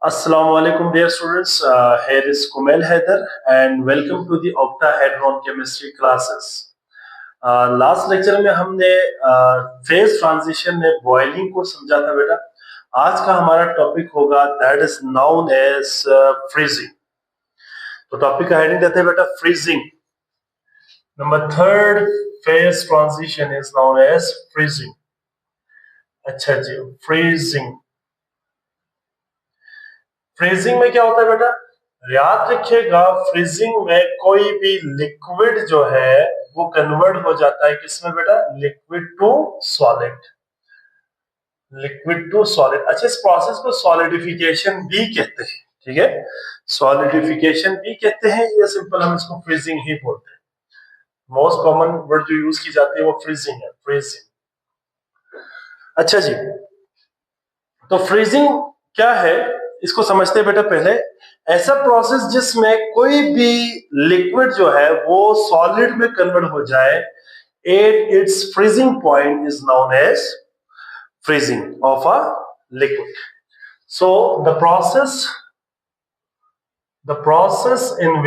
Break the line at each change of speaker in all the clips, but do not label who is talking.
Assalamu alaikum, dear students. Here is Kumail Haider, and welcome to the octahedron chemistry classes. Last lecture में हमने phase transition में boiling को समझा था बेटा। आज का हमारा टॉपिक होगा that is known as freezing. तो टॉपिक का हेडिंग देते हैं बेटा freezing. Number third phase transition is known as freezing. अच्छा जी, फ्रीजिंग। फ्रीजिंग में क्या होता है बेटा? याद रखिएगा, फ्रीजिंग में कोई भी लिक्विड जो है वो कन्वर्ट हो जाता है किसमें बेटा? Liquid to solid. Liquid to solid. अच्छा, इस प्रोसेस को सॉलिडिफिकेशन भी कहते हैं। ठीक है, सॉलिडिफिकेशन भी कहते हैं, या सिंपल हम इसको फ्रीजिंग ही बोलते हैं। मोस्ट कॉमन वर्ड जो यूज की जाती है वो फ्रीजिंग है, फ्रीजिंग। अच्छा जी, तो फ्रीजिंग क्या है इसको समझते हैं बेटा। पहले ऐसा प्रोसेस जिसमें कोई भी लिक्विड जो है वो सॉलिड में कन्वर्ट हो जाए, at its freezing point is known as freezing of a liquid. So the process in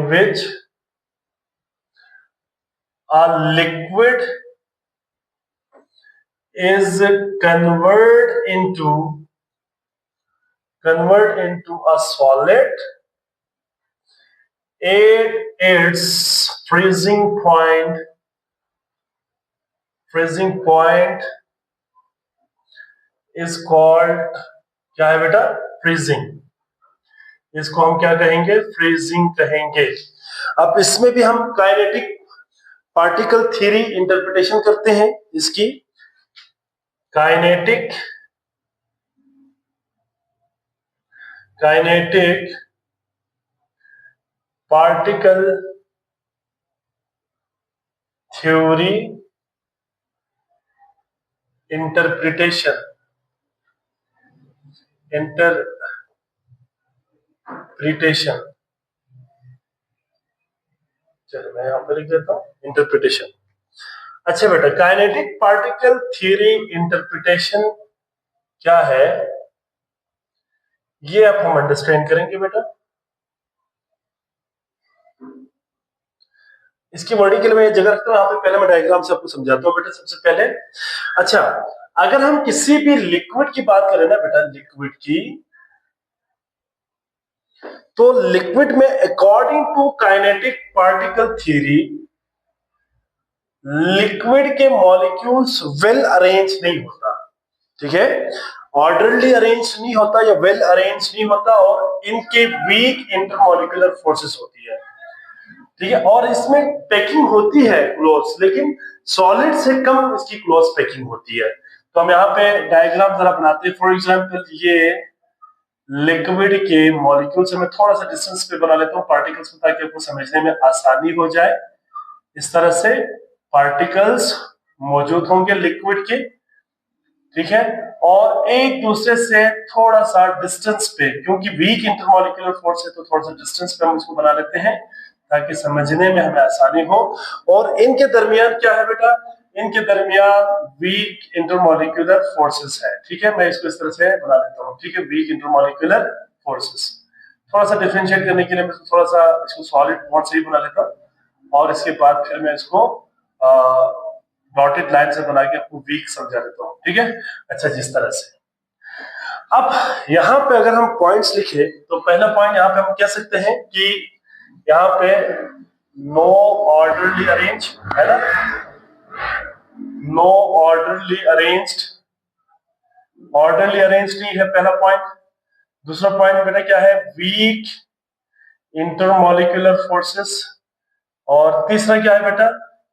which a liquid is convert into a solid at its freezing point is called क्या है बेटा? Freezing. इसको हम क्या कहेंगे? Freezing कहेंगे। अब इसमें भी हम काइनेटिक पार्टिकल थ्योरी इंटरप्रिटेशन करते हैं इसकी। काइनेटिक पार्टिकल थ्योरी इंटरप्रिटेशन चलो मैं यहां पर लिख देता हूं इंटरप्रिटेशन। अच्छा बेटा, काइनेटिक पार्टिकल थ्योरी इंटरप्रिटेशन क्या है ये अब हम अंडरस्टैंड करेंगे बेटा। इसकी वर्डिंग के लिए मैं जगह रखता हूं, यहाँ पे पहले मैं डायग्राम से आपको समझाता हूँ बेटा सबसे पहले। अच्छा, अगर हम किसी भी लिक्विड की बात करें ना बेटा, लिक्विड की, तो लिक्विड में according to kinetic particle theory liquid के मॉलिक्यूल्स वेल अरेंज नहीं होता। ठीक है, ऑर्डरली अरेंज नहीं होता या वेल अरेंज नहीं होता, और इनके वीक इंटरमॉलिक्यूलर फोर्सेस होती है। ठीक है, और इसमें पैकिंग होती है क्लोज, लेकिन सॉलिड से कम इसकी क्लोज पैकिंग होती है। तो हम यहाँ पे डायग्राम जरा बनाते हैं। फॉर एग्जांपल, ये लिक्विड के मॉलिक्यूल से मैं थोड़ा सा डिस्टेंस पे बना लेता हूँ पार्टिकल्स को, ताकि आपको समझने में आसानी हो जाए। इस तरह से पार्टिकल्स मौजूद होंगे लिक्विड के, ठीक है, और एक दूसरे से थोड़ा सा डिस्टेंस पे, क्योंकि वीक इंटरमॉलिक्यूलर फोर्स है तो थोड़ा सा डिस्टेंस पे हम इसको बना लेते हैं ताकि समझने में हमें आसानी हो। और इनके दरमियान क्या है बेटा? इनके दरमियान वीक इंटरमॉलिक्यूलर फोर्सेस है। ठीक है, मैं इसको इस तरह से बना लेता हूँ। ठीक है, वीक इंटरमॉलिक्यूलर फोर्सेस। थोड़ा सा डिफरेंशिएट करने के लिए मैं थोड़ा सा इसको सॉलिड बॉन्ड से ही बना लेता हूँ, और इसके बाद फिर मैं इसको डॉटेड लाइन से बना के आपको वीक समझा देता हूँ। ठीक है, अच्छा, जिस तरह से अब यहाँ पे अगर हम पॉइंट्स लिखे तो पहला पॉइंट यहाँ पे हम कह सकते हैं कि यहाँ पे नो ऑर्डरली अरेंज है ना, नो ऑर्डरली अरेंज्ड नहीं है, पहला पॉइंट। दूसरा पॉइंट बेटा क्या है? Weak intermolecular forces. और तीसरा क्या है बेटा?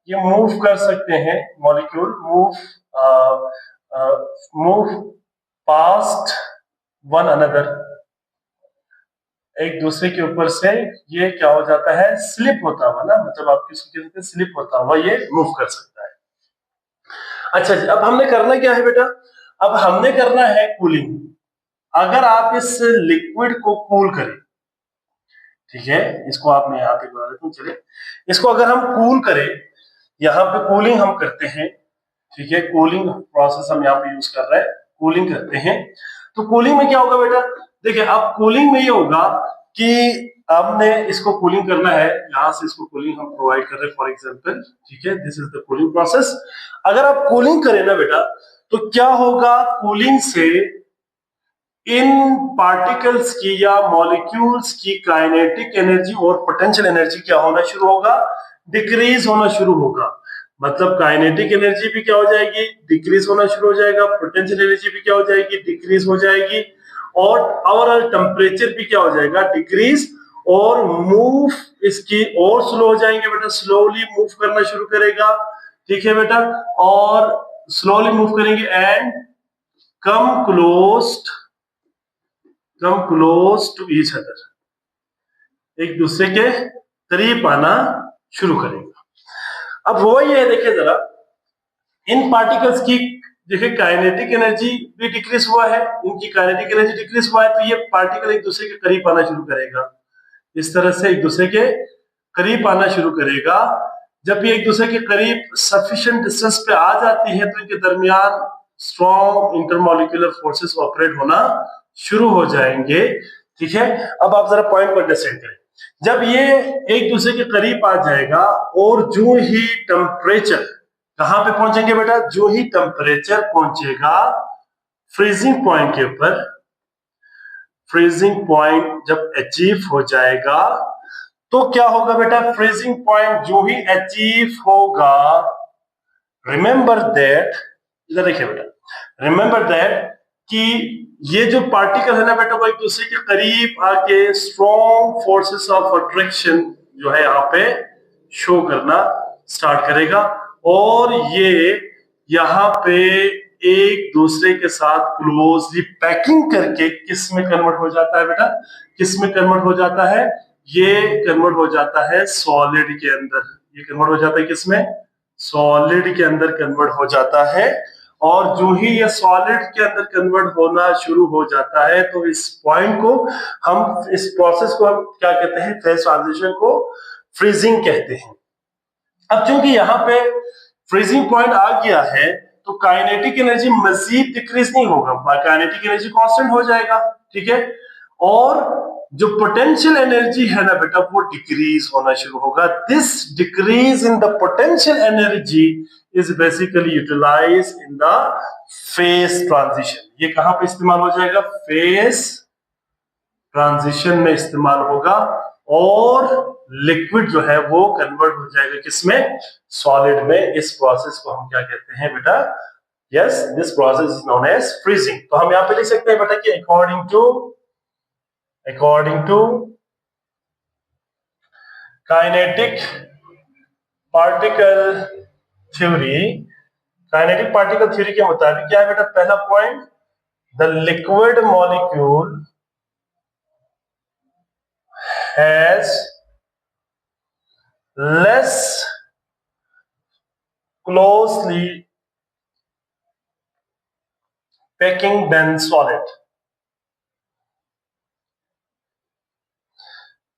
ये मूव कर सकते हैं molecule, move past one another, एक दूसरे के ऊपर से ये क्या हो जाता है? स्लिप होता हुआ ना, मतलब आप किसको कहते हैं? स्लिप होता हुआ ये मूव कर सकता है। अच्छा जी, अब हमने करना क्या है बेटा? अब हमने करना है कूलिंग। अगर आप इस लिक्विड को कूल करें, ठीक है, इसको आप मैं यहाँ पे बना देता हूँ। चलिए, इसको अगर हम कूल करें, यहाँ पे कूलिंग हम करते हैं। ठीक है, कूलिंग प्रोसेस हम यहाँ पे यूज कर रहे हैं, कूलिंग करते हैं। तो कूलिंग में क्या होगा बेटा, देखिए अब कूलिंग में ये होगा कि हमने इसको कूलिंग करना है, यहां से इसको कूलिंग हम प्रोवाइड कर रहे हैं फॉर एग्जांपल, ठीक है, this is the cooling process. अगर आप कूलिंग करें ना बेटा तो क्या होगा, कूलिंग से इन पार्टिकल्स की या मॉलिक्यूल्स की काइनेटिक एनर्जी और पोटेंशियल एनर्जी क्या होना शुरू होगा, डिक्रीज होना शुरू होगा। मतलब काइनेटिक एनर्जी भी क्या हो जाएगी, डिक्रीज होना शुरू हो जाएगा, पोटेंशियल एनर्जी भी क्या हो जाएगी, डिक्रीज हो जाएगी, और ओवरऑल टेम्परेचर भी क्या हो जाएगा, डिक्रीज, और मूव इसकी और स्लो हो जाएंगे बेटा, स्लोली मूव करना शुरू करेगा, ठीक है बेटा, और स्लोली मूव करेंगे and come close to each other, एक दूसरे के करीब आना शुरू करेगा। अब हुआ ये है, देखिए जरा, इन पार्टिकल्स की देखिए काइनेटिक एनर्जी भी डिक्रीज हुआ है, इनकी काइनेटिक एनर्जी डिक्रीज हुआ है, तो ये पार्टिकल एक दूसरे के करीब आना शुरू करेगा, इस तरह से एक दूसरे के करीब आना शुरू करेगा। जब ये एक दूसरे के करीब सफिशिएंट डिस्टेंस पे आ जाती है तो इनके दरमियान स्ट्रॉन्ग इंटरमॉलिक्यूलर फोर्सेस ऑपरेट होना शुरू हो जाएंगे, ठीक है। अब आप जरा पॉइंट को अंडरस्टैंड करें, जब ये एक दूसरे के करीब आ जाएगा और जो ही टेम्परेचर कहां पे पहुंचेंगे बेटा, जो ही टेम्परेचर पहुंचेगा फ्रीजिंग पॉइंट के ऊपर, फ्रीजिंग पॉइंट जब अचीव हो जाएगा तो क्या होगा बेटा, फ्रीजिंग पॉइंट जो ही अचीव होगा, रिमेंबर दैट, इधर देखिए बेटा, रिमेंबर दैट कि ये जो पार्टिकल है ना बेटा वो एक दूसरे के करीब आके स्ट्रॉन्ग फोर्सेस ऑफ अट्रैक्शन जो है यहाँ पे शो करना स्टार्ट करेगा, और ये यहाँ पे एक दूसरे के साथ क्लोजली पैकिंग करके किस में कन्वर्ट हो जाता है बेटा, किस में कन्वर्ट हो जाता है, ये कन्वर्ट हो जाता है सॉलिड के अंदर, ये कन्वर्ट हो जाता है किसमें, सॉलिड के अंदर कन्वर्ट हो जाता है। और जो ही ये सॉलिड के अंदर कन्वर्ट होना शुरू हो जाता है तो इस पॉइंट को हम, इस प्रोसेस को हम क्या कहते हैं, फेज ट्रांजिशन को फ्रीजिंग कहते हैं। अब चूंकि यहाँ पे फ्रीजिंग पॉइंट आ गया है तो काइनेटिक एनर्जी मजीद डिक्रीज नहीं होगा, काइनेटिक एनर्जी कांस्टेंट हो जाएगा, ठीक है, और जो पोटेंशियल एनर्जी है ना बेटा वो डिक्रीज होना शुरू होगा। This decrease in the potential energy is basically utilize in the phase transition. ये कहां पे इस्तेमाल हो जाएगा, फेज ट्रांजिशन में इस्तेमाल होगा, और लिक्विड जो है वो कन्वर्ट हो जाएगा किसमें, सॉलिड में। इस प्रोसेस को हम क्या कहते हैं बेटा, yes, this process is known as freezing. तो हम यहां पे लिख सकते हैं बेटा कि according to kinetic particle theory, kinetic particle theory के मुताबिक क्या है बेटा, पहला point, the liquid molecule has less closely packing than solid.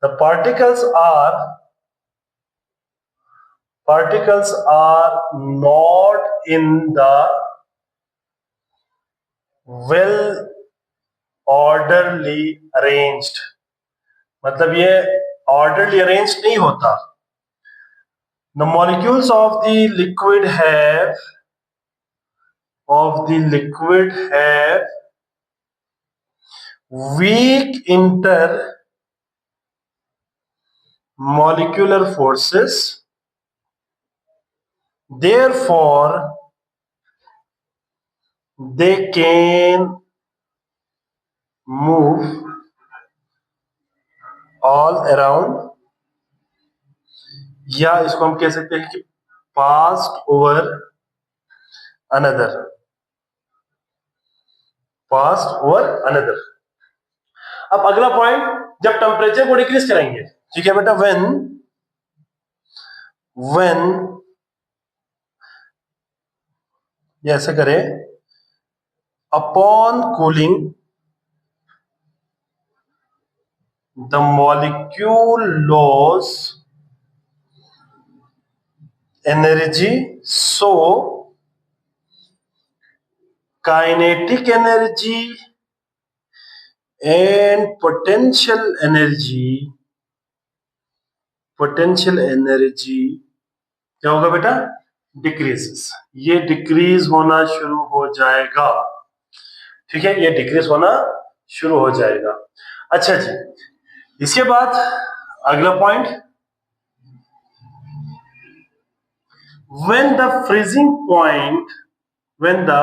The particles are not in the well orderly arranged, मतलब ये orderly arranged नहीं होता। The molecules of the liquid have weak intermolecular forces, therefore they can move all around, या इसको हम कह सकते हैं कि passed over another, अब अगला पॉइंट, जब टेम्परेचर को डिक्रीज करेंगे, ठीक है बेटा, व्हेन ये ऐसे करें, upon cooling the molecule loss energy, so kinetic energy and potential energy क्या होगा बेटा, डिक्रीजेस। ये डिक्रीज होना शुरू हो जाएगा, ठीक है, ये डिक्रीज होना शुरू हो जाएगा। अच्छा जी, इसके बाद अगला point, when the freezing point, when the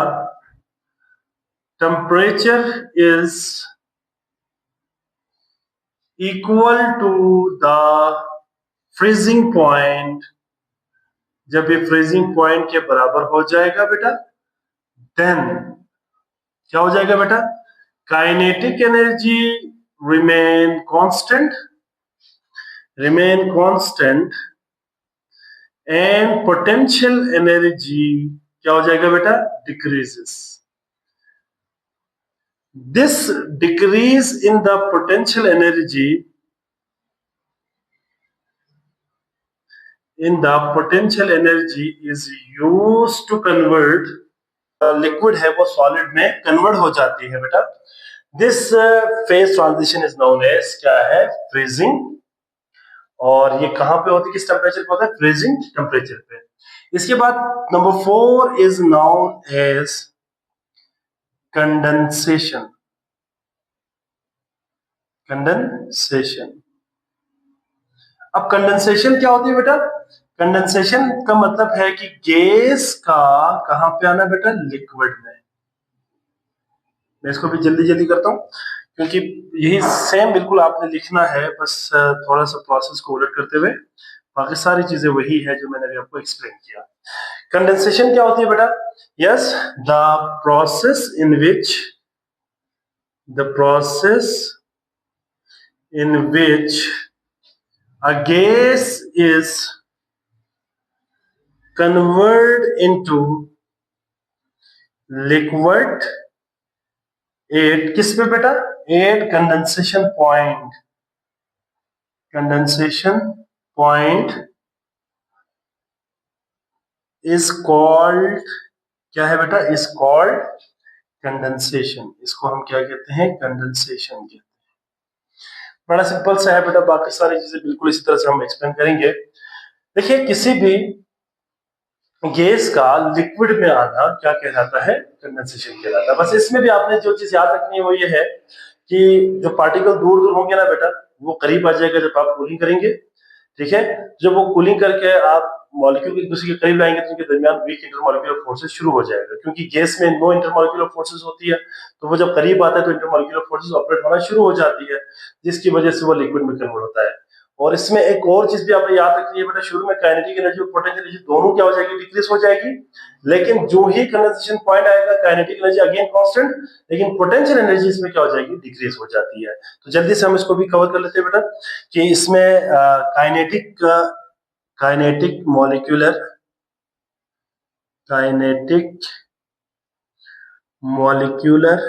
temperature is equal to the freezing point, जब ये फ्रीजिंग पॉइंट के बराबर हो जाएगा बेटा, देन क्या हो जाएगा बेटा, kinetic energy remain constant and potential energy क्या हो जाएगा बेटा, decreases. This decrease in the potential energy is used to convert liquid है वो सॉलिड में कन्वर्ट हो जाती है बेटा। This phase transition is known as क्या है, फ्रीजिंग। और ये कहां पे होती है, किस टेम्परेचर पे होता है, फ्रीजिंग टेम्परेचर पे। इसके बाद number 4 is known as condensation. अब कंडेंसेशन क्या होती है बेटा, कंडेंसेशन का मतलब है कि गैस का कहां पे आना बेटा, लिक्विड में। मैं इसको भी जल्दी जल्दी करता हूं क्योंकि यही सेम बिल्कुल आपने लिखना है, बस थोड़ा सा प्रोसेस को उलट करते हुए, बाकी सारी चीजें वही है जो मैंने अभी आपको एक्सप्लेन किया। कंडेंसेशन क्या होती है बेटा, yes, the process in which a gas is converted into liquid at किस पे बेटा, at condensation point is called क्या है बेटा, is called कंडेंसेशन। इसको हम क्या कहते हैं, कंडेंसेशन कहते हैं। बड़ा सिंपल सा है बेटा, बाकी सारी चीजें बिल्कुल इसी तरह से हम एक्सप्लेन करेंगे। देखिए, किसी भी गैस का लिक्विड में आना क्या कहलाता है, कंडेंसेशन कहलाता है। बस इसमें भी आपने जो चीज याद रखनी है वो ये है कि जो पार्टिकल दूर दूर होंगे ना बेटा, वो करीब आ जाएगा जब आप कूलिंग करेंगे, ठीक है। जब वो कूलिंग करके आप मॉलिक्यूल एक दूसरे के करीब लाएंगे तो उनके दरमियान वीक इंटरमॉलिक्यूलर फोर्सेस शुरू हो जाएगा, क्योंकि गैस में नो इंटरमॉलिक्यूलर फोर्सेस होती है। तो वो जब करीब आता है तो इंटरमॉलिक्यूलर फोर्सेस ऑपरेट होना शुरू हो जाती है, जिसकी वजह से वो लिक्विड में कन्वर्ट होता है। और इसमें एक और चीज भी आपने याद रखनी है बेटा, शुरू में काइनेटिक एनर्जी और पोटेंशियल एनर्जी दोनों क्या हो जाएगी, डिक्रीज हो जाएगी। लेकिन जो ही कंडेंसेशन पॉइंट आएगा, काइनेटिक एनर्जी अगेन कांस्टेंट, लेकिन पोटेंशियल एनर्जी इसमें क्या हो जाएगी, डिक्रीज हो जाती है। तो जल्दी से हम इसको भी कवर कर लेते हैं बेटा कि इसमें काइनेटिक मॉलिक्यूलर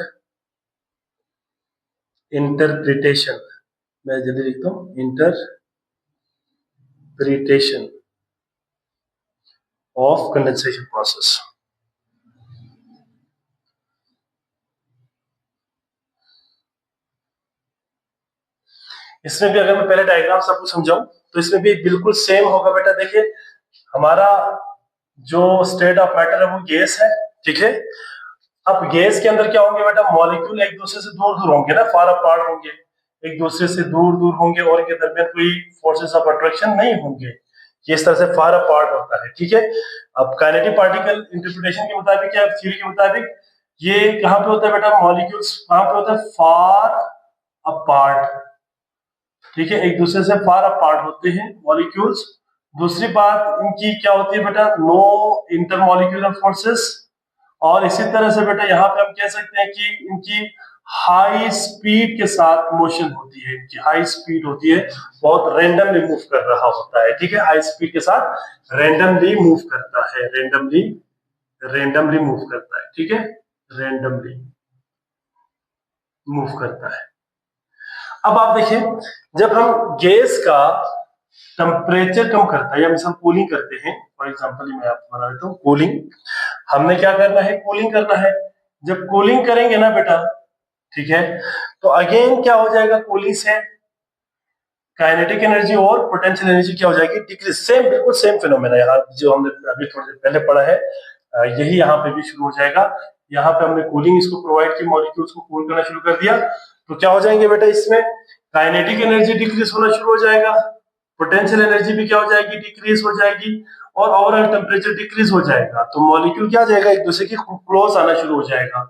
इंटरप्रिटेशन, मैं जल्दी लिखता हूं, इंटरप्रिटेशन ऑफ कंडेंसेशन प्रोसेस। इसमें भी अगर मैं पहले डायग्राम से आपको समझाऊं तो इसमें भी बिल्कुल सेम होगा बेटा। देखिए, हमारा जो स्टेट ऑफ मैटर है वो गैस है, ठीक है। अब गैस के अंदर क्या होंगे बेटा, मॉलिक्यूल एक दूसरे से दूर दूर होंगे ना, फार अपार्ट होंगे, एक दूसरे से दूर दूर होंगे और इनके दरमियान कोई फोर्सेस ऑफ अट्रैक्शन नहीं होंगे। ये इस तरह से फार अपार्ट होता है, ठीक है। अब काइनेटिक पार्टिकल इंटरप्रिटेशन के मुताबिक या थ्योरी के मुताबिक ये कहां पे होता है बेटा, मॉलिक्यूल्स कहां पे होता है, फार अपार्ट, ठीक है, एक दूसरे से फार अपार्ट होते हैं मॉलिक्यूल्स। दूसरी बात इनकी क्या होती है बेटा, नो इंटरमॉलिक्यूलर फोर्सेस। और इसी तरह से बेटा यहाँ पे हम कह सकते हैं कि इनकी हाई स्पीड के साथ मोशन होती है, इनकी हाई स्पीड होती है, बहुत रैंडमली मूव कर रहा होता है, ठीक है, हाई स्पीड के साथ रैंडमली मूव करता है, रैंडमली मूव करता है, ठीक है, रैंडमली मूव करता है। अब आप देखिए, जब हम गैस का टेम्परेचर कम करता है या हम कूलिंग करते हैं, फॉर एग्जांपल मैं आपको बता देता हूँ, कूलिंग हमने क्या करना है, कूलिंग करना है। जब कूलिंग करेंगे ना बेटा, ठीक है, तो अगेन क्या हो जाएगा, कूलिंग से काइनेटिक एनर्जी और पोटेंशियल एनर्जी क्या हो जाएगी, डिक्रीज। सेम, बिल्कुल सेम फिनोमेना यहाँ जो हमने अभी थोड़ी देर पहले पढ़ा है, यही यहाँ पे भी शुरू हो जाएगा। यहाँ पे हमने कूलिंग इसको प्रोवाइड की, मॉलिक्यूल्स को कूल करना शुरू कर दिया, तो क्या हो जाएंगे बेटा, इसमें काइनेटिक एनर्जी डिक्रीज होना शुरू हो जाएगा, पोटेंशियल एनर्जी भी क्या हो जाएगी, डिक्रीज हो जाएगी, और ओवरऑल टेम्परेचर डिक्रीज हो जाएगा। तो मॉलिक्यूल क्या हो जाएगा, एक दूसरे के क्लोज आना शुरू हो जाएगा,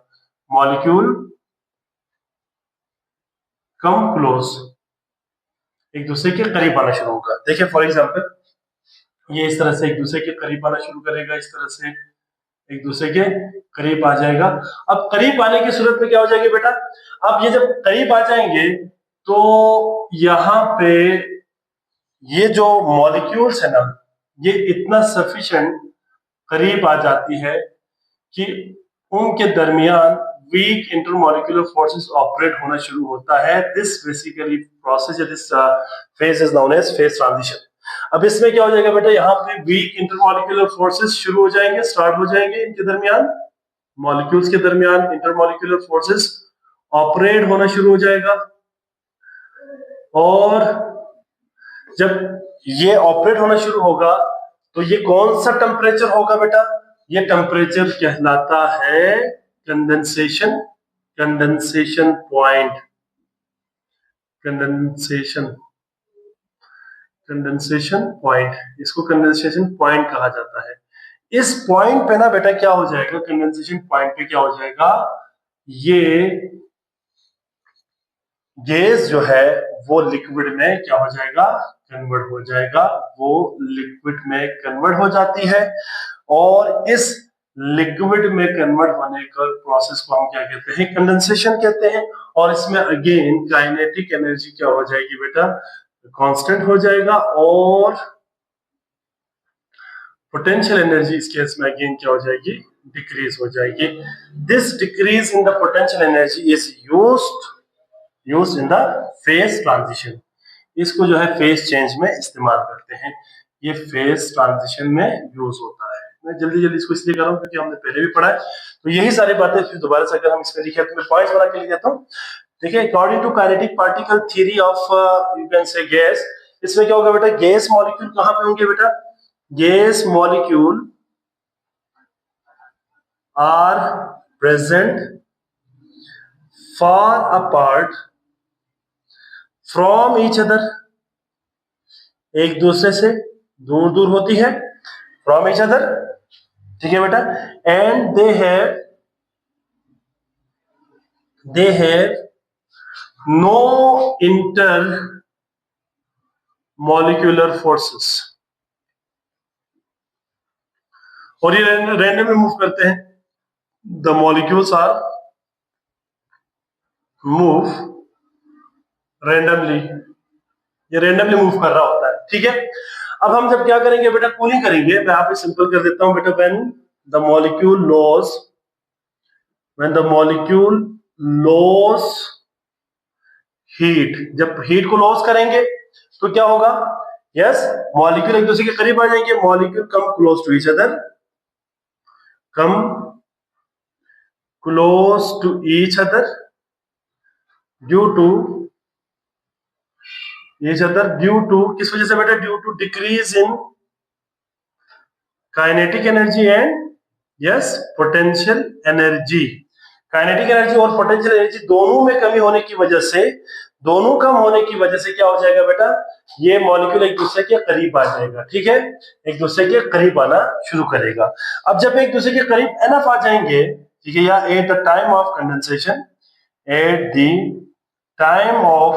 मॉलिक्यूल कम क्लोज, एक दूसरे के करीब आना शुरू होगा। देखिए फॉर एग्जांपल, ये इस तरह से एक दूसरे के करीब आना शुरू करेगा, इस तरह से एक दूसरे के करीब आ जाएगा। अब करीब आने की सूरत में क्या हो जाएगी बेटा, अब ये जब करीब आ जाएंगे तो यहाँ पे ये जो मॉलिक्यूल्स है ना, ये इतना सफिशिएंट करीब आ जाती है कि उनके दरमियान वीक इंटरमॉलिक्यूलर फोर्सेस ऑपरेट होना शुरू होता है। This basically process, this phase is known as phase transition. अब इसमें क्या हो जाएगा बेटा, यहाँ पे वीक इंटरमॉलिक्यूलर फोर्सेस शुरू हो जाएंगे, स्टार्ट हो जाएंगे, इनके दरमियान, मॉलिक्यूल्स के दरमियान इंटरमॉलिक्यूलर फोर्सेस ऑपरेट होना शुरू हो जाएगा। और जब ये ऑपरेट होना शुरू होगा तो ये कौन सा टेम्परेचर होगा बेटा, ये टेम्परेचर कहलाता है condensation, condensation point, condensation, condensation point, इसको कंडेंसेशन पॉइंट कहा जाता है। इस पॉइंट पे ना बेटा क्या हो जाएगा, कंडेंसेशन पॉइंट पे क्या हो जाएगा, ये गैस जो है वो लिक्विड में क्या हो जाएगा, कन्वर्ट हो जाएगा, वो लिक्विड में कन्वर्ट हो जाती है। और इस लिक्विड में कन्वर्ट होने का प्रोसेस को हम क्या कहते हैं, कंडेंसेशन कहते हैं। और इसमें अगेन काइनेटिक एनर्जी क्या हो जाएगी बेटा, कांस्टेंट हो जाएगा, और पोटेंशियल एनर्जी इस केस में अगेन क्या हो जाएगी, डिक्रीज हो जाएगी। This decrease in the potential energy is used in the phase transition. इसको जो है फेज चेंज में इस्तेमाल करते हैं, ये फेज ट्रांजिशन में यूज होता है। मैं जल्दी जल्दी इसको इसलिए कर रहा हूँ क्योंकि हमने पहले भी पढ़ा है, तो यही सारी बातें फिर दोबारा से अगर हम इसमें लिखे तो मैं पॉइंट्स बना के लिख देता हूँ। देखिए, according to kinetic particle theory of you can say gas, इसमें क्या होगा बेटा, गैस मॉलिक्यूल कहां पे होंगे बेटा, gas molecule are present far apart from each other, एक दूसरे से दूर दूर होती है, from each other, ठीक है बेटा, and they have no intermolecular forces, और ये रैंडमली मूव करते हैं, the molecules are move randomly, ये रैंडमली मूव कर रहा होता है, ठीक है। अब हम जब क्या करेंगे बेटा, कूलिंग करेंगे, मैं यहाँ पे सिंपल कर देता हूं बेटा, when the molecule loss heat, जब हीट को लॉस करेंगे तो क्या होगा, यस, मॉलिक्यूल एक दूसरे के करीब आ जाएंगे, molecule come close to each other, come close to each other due to किस वजह से बेटा, due to decrease in kinetic energy and yes potential energy. Kinetic energy और पोटेंशियल एनर्जी दोनों में कमी होने की वजह से, दोनों कम होने की वजह से क्या हो जाएगा बेटा, ये मॉलिक्यूल एक दूसरे के करीब आ जाएगा, ठीक है, एक दूसरे के करीब आना शुरू करेगा। अब जब एक दूसरे के करीब एनफ आ जाएंगे, ठीक है, या at the time of condensation, at the time of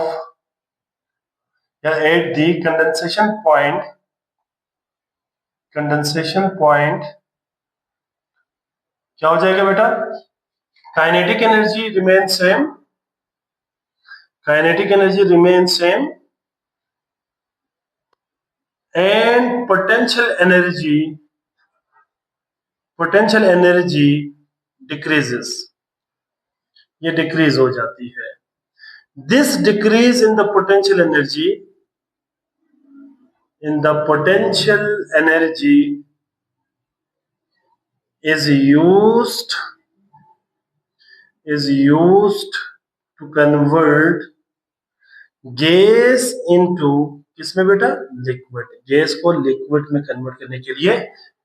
या एट द कंडेंसेशन पॉइंट क्या हो जाएगा बेटा, kinetic energy remain same, and potential energy decreases, ये डिक्रीज हो जाती है। This decrease in the potential energy is used to convert gas into, किसमें बेटा, लिक्विड। गैस को लिक्विड में कन्वर्ट करने के लिए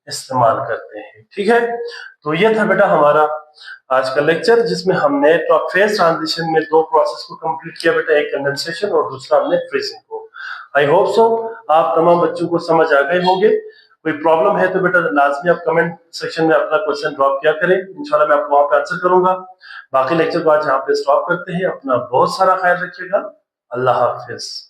इस्तेमाल करते हैं। ठीक है, तो ये था बेटा हमारा आज का लेक्चर, जिसमें हमने फेज ट्रांजिशन में दो प्रोसेस को कंप्लीट किया बेटा, एक कंडेंसेशन और दूसरा हमने फ्रीजिंग को। आई होप सो आप तमाम बच्चों को समझ आ गए होंगे। कोई प्रॉब्लम है तो बेटा लाजमी आप कमेंट सेक्शन में अपना क्वेश्चन ड्रॉप किया करें, इंशाल्लाह मैं आपको वहां पे आंसर करूंगा। बाकी लेक्चर को आज यहाँ पे स्टॉप करते हैं। अपना बहुत सारा ख्याल रखिएगा। अल्लाह हाफिज।